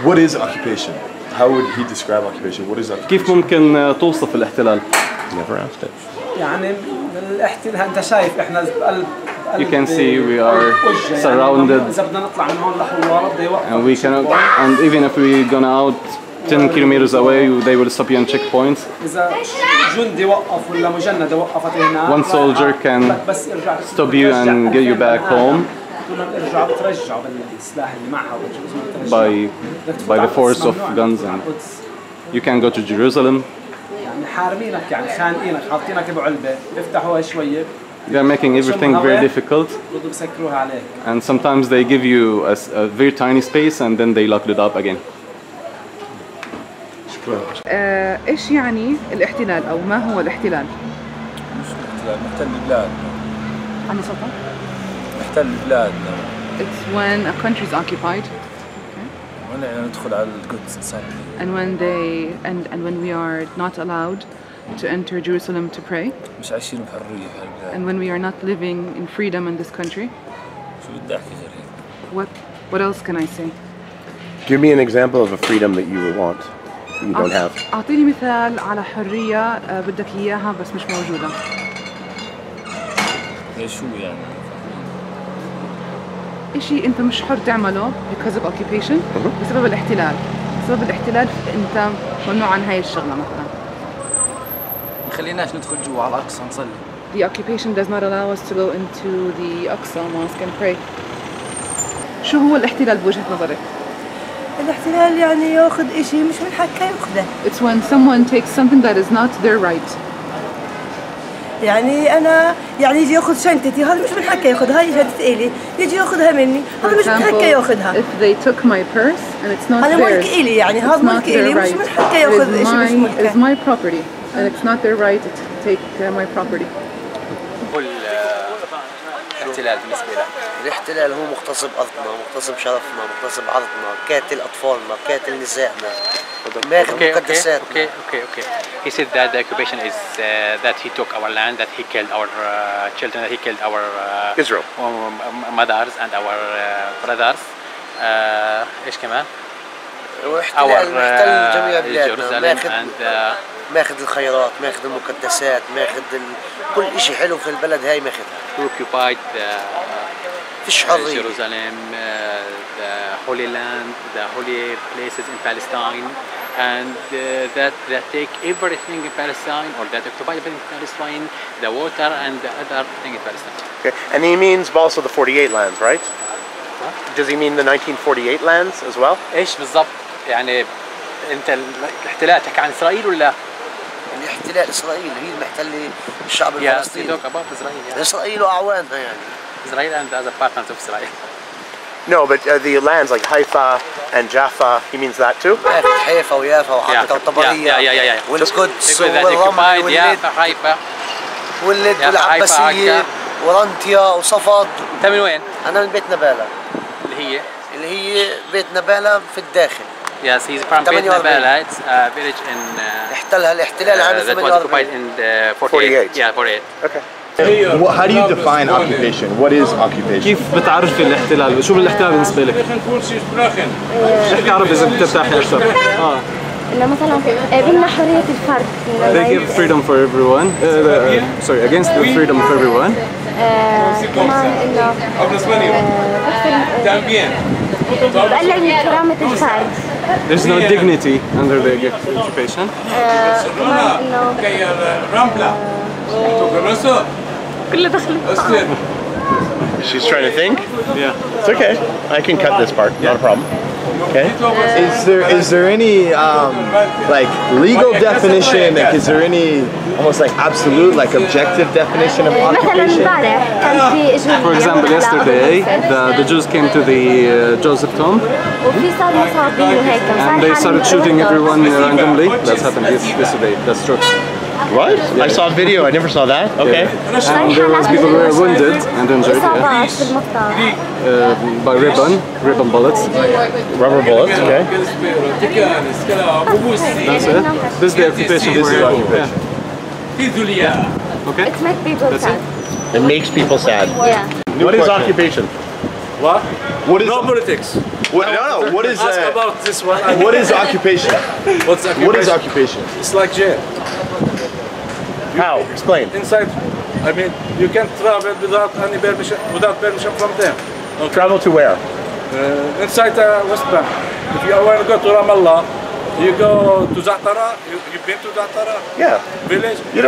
What is occupation? How would he describe occupation? What is occupation? كيف ممكن توصف الاحتلال؟ Never asked it. يعني الاحتلال انت شايف احنا بقلب You can see we are surrounded. إذا بدنا نطلع من هون لحوار بده يوقف. And we cannot. And even if we gone out 10 kilometers away, they will stop you on checkpoints. إذا جندي وقف ولا مجندة وقفت هنا. One soldier can stop you and get you back home. by the force of guns, and you can go to Jerusalem. They are making everything very difficult, and sometimes they give you a very tiny space and then they lock it up again. ايش يعني الاحتلال او ما هو الاحتلال؟ مش الاحتلال، محتل البلاد. عندي صوتها؟ محتل البلاد. It's when a country is occupied. ونحن ندخل على القدس. And when we are not allowed to enter Jerusalem to pray. مش عايشين بحرية هالبلاد. And when we are not living in freedom in this country. شو بدي أحكي غير هيك؟ What else can I say? Give me an example of a freedom that you would want that you don't have. أعطيني مثال على حرية بدك إياها بس مش موجودة. زي شو يعني؟ إشي أنت مش حر تعمله because of occupation بسبب الاحتلال. بسبب الاحتلال أنت ممنوع عن هاي الشغلة مثلا. ما خليناش ندخل جوا على الأقصى نصلي. The occupation does not allow us to go into the Aqsa Mosque and pray. شو هو الاحتلال بوجهة نظرك؟ الاحتلال يعني ياخذ إشي مش من حقه ياخذه. It's when someone takes something that is not their right. يعني أنا يعني يجي ياخذ شنطتي، هذا مش من حقه ياخذها، هاي شنطتي إلي، يجي ياخذها مني، هذا مش من حقه ياخذها. If they took my purse and it's not هذا ملك إلي، يعني هذا ملك إلي، مش من حقه ياخذ إشي مش ملكه. It's my property and it's not their right to take my property. الاحتلال بالنسبة لك؟ الاحتلال هو مغتصب أرضنا، مغتصب شرفنا، مغتصب عرضنا، قاتل أطفالنا، قاتل نسائنا، ماخذ مقدساتنا. Okay. He said that the occupation is that he took our land, that he killed our children, that he killed our Israel mothers and our brothers. إيش كمان؟ واحتلال محتل جميع بلادنا، ماخذ الخيرات، ماخذ المقدسات، ماخذ كل إشي حلو في البلد هاي ماخذها. Occupied فيش حرية. Jerusalem, the Holy Land, the holy places in Palestine, and that take everything in Palestine, or that occupy everything in Palestine, the water and the other thing in Palestine. Okay, and he means also the 48 lands, right? What? Does he mean the 1948 lands as well? إيش بالضبط؟ يعني أنت الاحتلال تحكي عن إسرائيل ولا؟ الاحتلال إسرائيل هي المحتلة الشعب الفلسطيني. Yes, you talk about Israel. إسرائيل وأعوانها يعني. Israel and the other partners of Israel. No, but the lands like Haifa and Jaffa, he means that too? حيفا ويافا وعكا وطبرية والقدس والرمل واللد والعباسية ورنطيا وصفد. أنت من وين؟ أنا من بيت نبالة. اللي هي بيت نبالة في الداخل. Yes, he's from Beit Nabala. It's a village in احتلها الاحتلال عام 48. That was occupied in 48. Yeah, 48. Okay. How do you define occupation? What is occupation? كيف بتعرفي الاحتلال؟ شو الاحتلال بالنسبة لك؟ احكي عربي إذا بترتاحي أكثر. إنه مثلا بدنا حرية الفرد. They give freedom for everyone. Sorry, against the freedom of everyone. كمان إنه بقلل من كرامة الفرد. There's no dignity under the occupation. كمان إنه كله دخل. She's trying to think? Yeah. It's okay. I can cut this part, not a problem. Okay. Is there any like legal definition? Like, is there any almost like absolute, like objective definition of occupation? For example, yesterday the Jews came to the Joseph tomb and they started shooting everyone randomly. That's happened yesterday. That's true. What? Yeah. I saw a video. I never saw that. Okay. Yeah. And there was people who were wounded and injured. Yeah. By ribbon bullets. Rubber bullets. Okay. That's it. This is the occupation. This is occupation. Yeah. Okay. It makes people sad. It makes people sad. Yeah. What is occupation? What is No politics. No. What is Ask about this one. What is occupation? What's occupation? What is occupation? It's like jail. How? Explain. Inside, I mean, you can't travel without any permission, from them. Okay. Travel to where? Inside West Bank. If you want to go to Ramallah, you go to Zatara. You've been to Zatara? Yeah. Village. You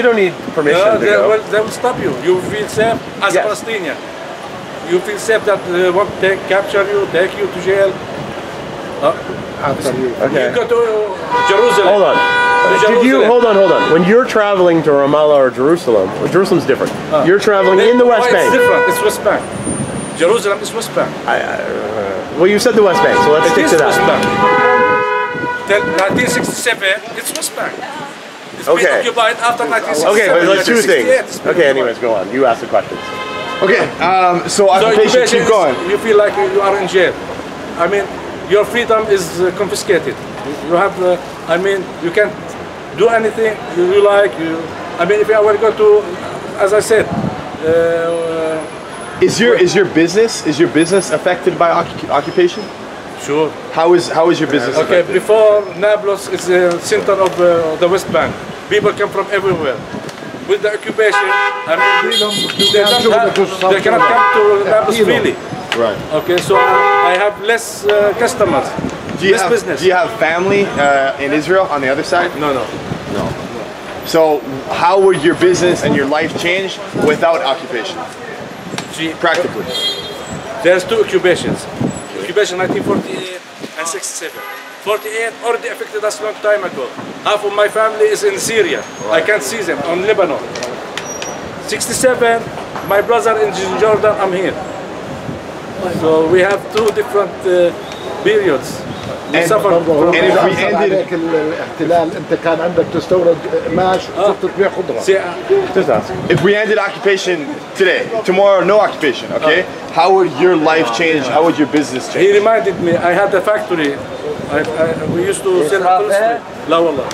don't need permission to go. They will stop you. You feel safe as a Palestinian. You feel safe that they won't capture you, take you to jail. Okay. You go to Jerusalem. Hold on. Hold on. When you're traveling to Ramallah or Jerusalem, Jerusalem's different. You're traveling in the West Bank. It's different. It's West Bank. Jerusalem is West Bank. Well, you said the West Bank, so let's stick to that. West Bank. Till 1967, it's West Bank. It's been occupied after 1967. Okay, but like two things. Okay, anyways, go on. You ask the questions. Okay, so occupation, keep going. You feel like you are in jail. I mean, your freedom is confiscated. You have, I mean, you can't do anything you like. I mean, if you want to go to, as I said, is your business affected by occupation? Sure. How is your business affected? Before Nablus is the center of the West Bank. People come from everywhere. With the occupation, I mean, they cannot come to Nablus freely. Right. Okay, so I have less customers. Business. Do you have family in Israel on the other side? No. So how would your business and your life change without occupation? Practically. There's two occupations. Occupation 1948 and 67. 48 already affected us a long time ago. Half of my family is in Syria. Right. I can't see them on Lebanon. 67, my brother in Jordan, I'm here. So we have two different periods. And if we ended الاحتلال انت كان عندك تستورد قماش وكنت تبيع خضره. If we ended occupation today, tomorrow no occupation, okay? How would your life change? How would your business change? He reminded me, I had a factory. We used to sell upholstery. La wallah.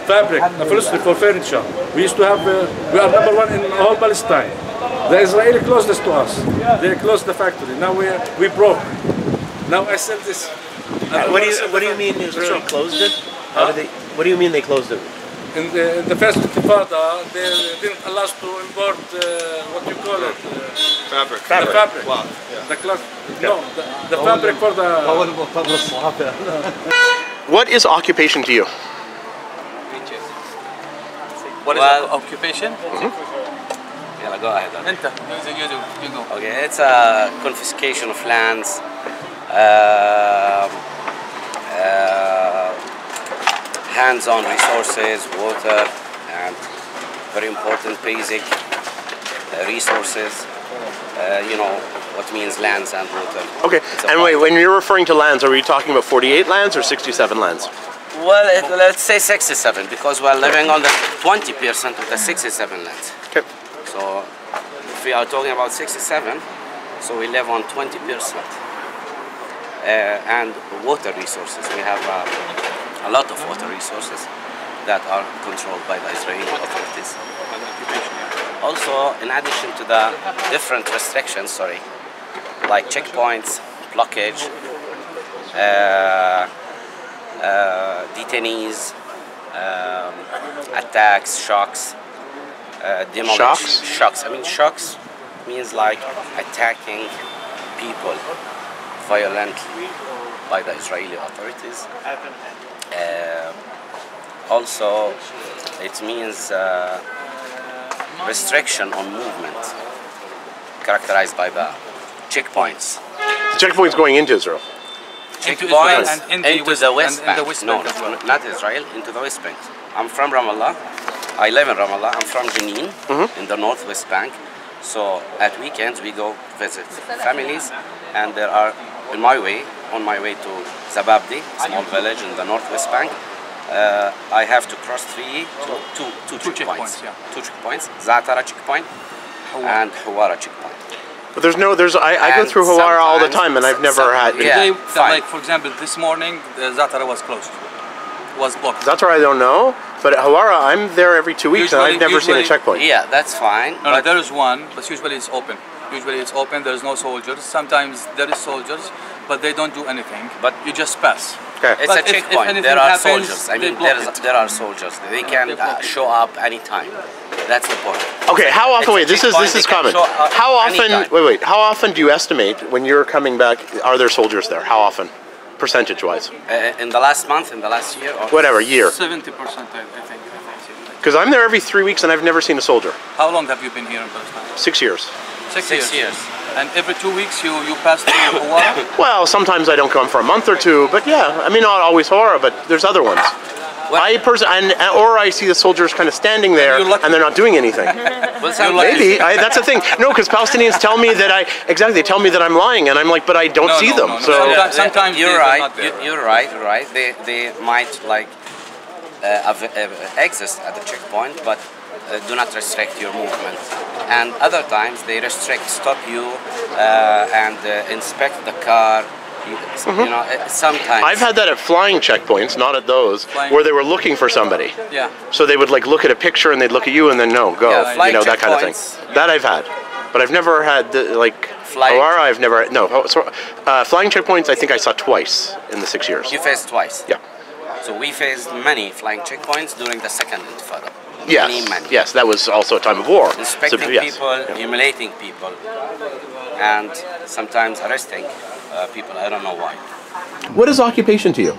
Fabric, upholstery for furniture. We used to have, we are #1 in all Palestine. The Israeli closed this to us. They closed the factory. Now we broke. Now I sell this. What do you mean Israel closed it? What do you mean they closed it? In the first intifada, they didn't allow us to import what you call it? Fabric. The fabric. Wow. Yeah. The cloth. No, the fabric for the. What is occupation to you? What is occupation? Yeah, go ahead. You go. Okay, it's a confiscation of lands. Hands-on resources, water, and very important basic resources. You know what means lands and water. Okay, and wait, when you're referring to lands, are we talking about 48 lands or 67 lands? Well, let's say 67 because we're living on the 20% of the 67 lands. Okay. So if we are talking about 67, so we live on 20%. And water resources. We have a lot of water resources that are controlled by the Israeli authorities. Also, in addition to the different restrictions, like checkpoints, blockage, detainees, attacks, shocks, demolition. Shocks. I mean, shocks means like attacking people violently by the Israeli authorities. Also, it means restriction on movement, characterized by the checkpoints. The checkpoints going into Israel? Checkpoints into the West Bank. No, not Israel, into the West Bank. I'm from Ramallah. I live in Ramallah. I'm from Jenin, in the Northwest Bank. So at weekends we go visit families, and there are on my way to Zababdi, small village in the Northwest Bank. I have to cross two checkpoints. Two checkpoints, Zatara checkpoint and Hawara checkpoint. But I go through Hawara all the time and I've never had... Like for example, this morning, Zatara was closed. Was blocked. Zatara I don't know, but at Hawara I'm there every 2 weeks and I've never seen a checkpoint. Yeah, that's fine. No, there is one, but usually it's open. Usually it's open, there's no soldiers. Sometimes there is soldiers, but they don't do anything. But you just pass. Okay. It's a checkpoint. There are soldiers. I mean, there are soldiers. They can show up anytime. That's the point. Okay, how often? Wait, this is common. How often? Wait. How often do you estimate when you're coming back? Are there soldiers there? How often, percentage-wise? In the last month, in the last year, or whatever year. 70%, I think. Because I'm there every 3 weeks and I've never seen a soldier. How long have you been here in Palestine? 6 years. 6 years. And every 2 weeks you pass through Hawara? Well, sometimes I don't come for a month or two, but yeah, I mean not always Hawara, but there's other ones. Or I see the soldiers kind of standing there and they're not doing anything. Maybe that's the thing. No, because Palestinians tell me that they tell me that I'm lying, and I'm like, but I don't see them. No. So sometimes you're right. You're right. They might like exist at the checkpoint, but do not restrict your movement. And other times they stop you and inspect the car. You know, sometimes. I've had that at flying checkpoints, not at those, where they were looking for somebody. Yeah. So they would like look at a picture and they'd look at you and then no, go. Yeah, you know, that kind of thing. That I've had, but I've never had Hawara. I've never flying checkpoints. I think I saw twice in the 6 years. You faced twice. Yeah. So we faced many flying checkpoints during the second Intifada. Yes. Yes, that was also a time of war. Inspecting people, humiliating people, and sometimes arresting people. I don't know why. What is occupation to you?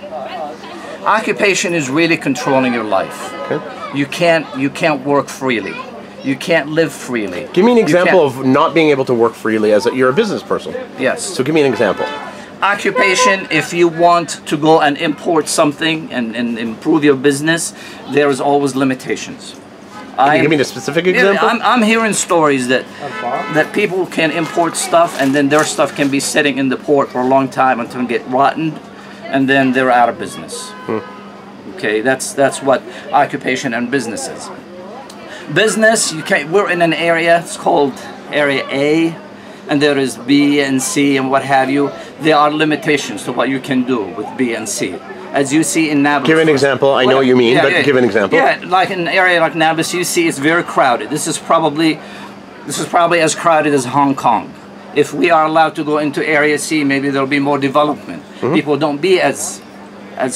Occupation is really controlling your life. Okay. You can't work freely. You can't live freely. Give me an example of not being able to work freely as you're a business person. Yes. So give me an example. Occupation, if you want to go and import something and improve your business, there is always limitations. Can you give me a specific example? I'm hearing stories that people can import stuff and then their stuff can be sitting in the port for a long time until it get rotten, and then they're out of business. Okay, that's what occupation and business is. Business, we're in an area, it's called Area A, and there is B and C and what have you. There are limitations to what you can do with B and C. As you see in Nablus. Give an example. I know what you mean, but give an example. Yeah, like in an area like Nablus, you see it's very crowded. This is probably as crowded as Hong Kong. If we are allowed to go into Area C, maybe there'll be more development. People don't be as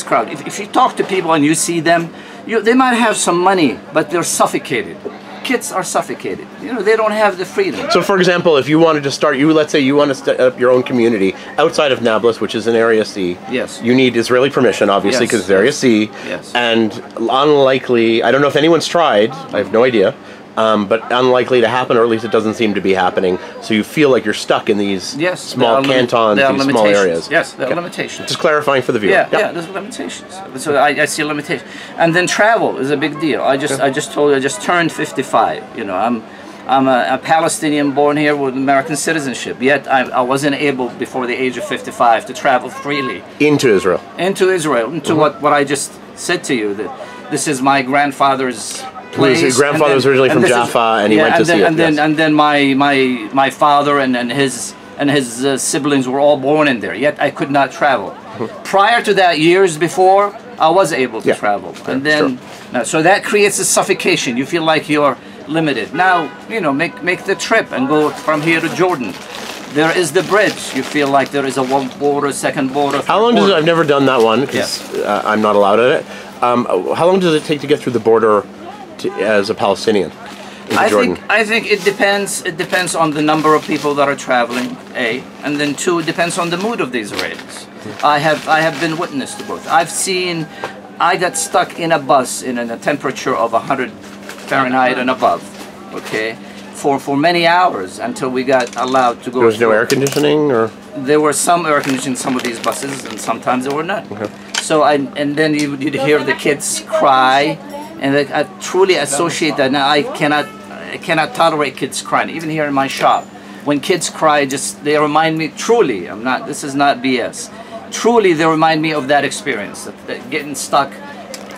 crowded. If you talk to people and you see them, they might have some money, but they're suffocated. Kids are suffocated. You know, they don't have the freedom. So, for example, if you wanted to start, let's say you want to set up your own community outside of Nablus, which is in Area C. Yes. You need Israeli permission, obviously, because it's Area C. Yes. And unlikely, I don't know if anyone's tried, I have no idea, but unlikely to happen, or at least it doesn't seem to be happening. So you feel like you're stuck in these small cantons, these small areas. Yes, there are limitations. Just clarifying for the viewer. Yeah, there's limitations. So I see limitations. And then travel is a big deal. I just told you, I just turned 55. You know, I'm a Palestinian born here with American citizenship. Yet I wasn't able before the age of 55 to travel freely. Into Israel. Into what I just said to you, that this is my grandfather's place. His grandfather was originally from Jaffa, and he went to see it. And then my father and his siblings were all born in there. Yet I could not travel. Prior to that, years before, I was able to travel. And then, so that creates a suffocation. You feel like you're limited. Now, you know, make the trip and go from here to Jordan. There is the bridge. You feel like there is a one border, second border. How long does it? I've never done that one because I'm not allowed at it. How long does it take to get through the border as a Palestinian into Jordan? I think it depends. It depends on the number of people that are traveling. And then two, it depends on the mood of the Israelis. I have been witness to both. I got stuck in a bus in a temperature of 100 Fahrenheit and above. Okay, for many hours until we got allowed to go. There was no air conditioning, or there were some air conditioning in some of these buses, and sometimes there were none. So and then you'd hear the kids cry. And I truly associate that. Now I cannot tolerate kids crying. Even here in my shop, when kids cry, they remind me. Truly, this is not BS. Truly, they remind me of that experience, that getting stuck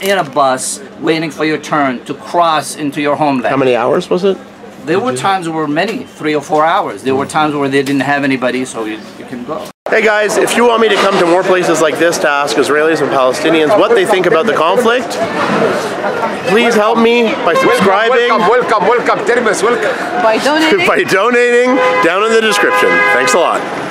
in a bus, waiting for your turn to cross into your homeland. How many hours was it? There were times where many, 3 or 4 hours. There were times where they didn't have anybody, so you can go. Hey guys, if you want me to come to more places like this to ask Israelis and Palestinians what they think about the conflict, please help me by subscribing. Welcome. Termis, welcome. By donating. By donating down in the description. Thanks a lot.